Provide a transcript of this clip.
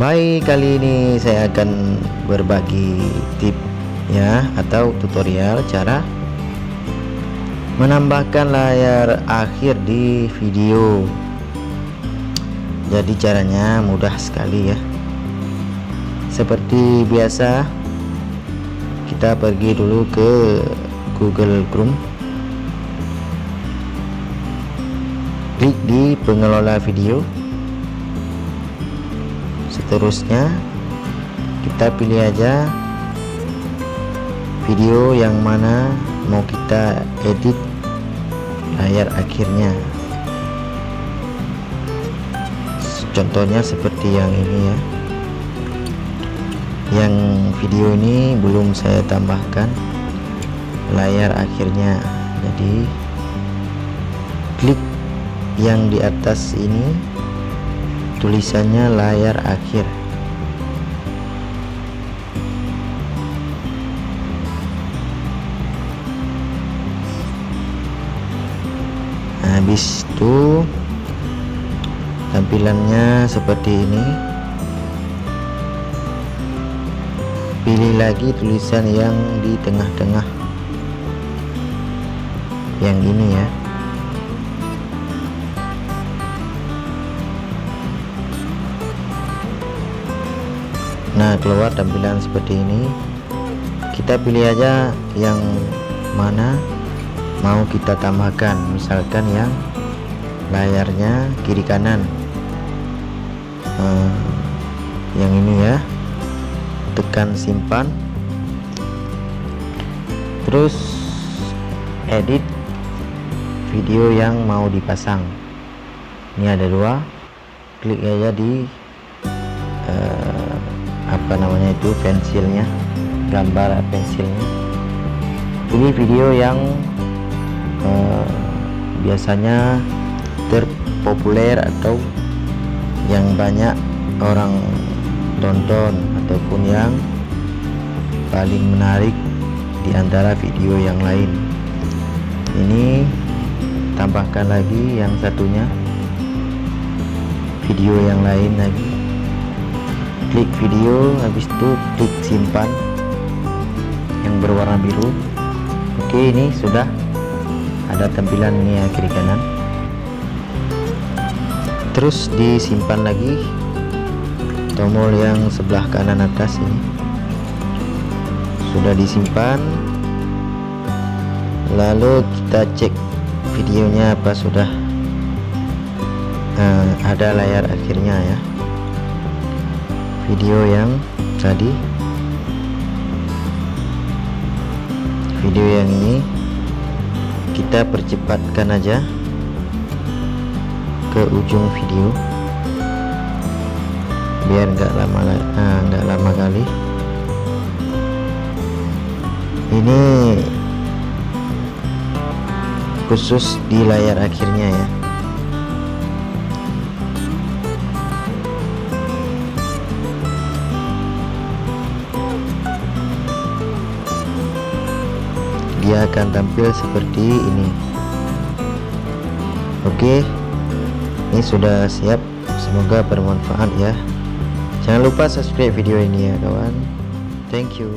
Baik, kali ini saya akan berbagi tip ya atau tutorial cara menambahkan layar akhir di video. Jadi caranya mudah sekali ya. Seperti biasa, kita pergi dulu ke Google Chrome, klik di pengelola video. Seterusnya kita pilih aja video yang mana mau kita edit layar akhirnya. Contohnya seperti yang ini ya. Yang video ini belum saya tambahkan layar akhirnya, jadi klik yang di atas ini, tulisannya layar akhir. Habis itu tampilannya seperti ini. Pilih lagi tulisan yang di tengah-tengah, yang ini ya. Nah, keluar tampilan seperti ini. Kita pilih aja yang mana mau kita tambahkan, misalkan yang layarnya kiri kanan, yang ini ya. Tekan simpan, terus edit video yang mau dipasang. Ini ada dua, klik aja di apa namanya itu, pensilnya, gambar pensilnya. Ini video yang biasanya terpopuler atau yang banyak orang tonton ataupun yang paling menarik di antara video yang lain. Ini tambahkan lagi yang satunya, video yang lain lagi. Klik video, habis itu klik simpan yang berwarna biru. Oke, ini sudah ada tampilan ini ya, kiri kanan. Terus disimpan lagi, tombol yang sebelah kanan atas ini sudah disimpan. Lalu kita cek videonya apa sudah ada layar akhirnya ya. Video yang tadi, video yang ini kita percepatkan aja ke ujung video biar nggak lama kali. Ini khusus di layar akhirnya ya. Dia akan tampil seperti ini. Oke, ini sudah siap. Semoga bermanfaat ya. Jangan lupa subscribe video ini ya kawan. Thank you.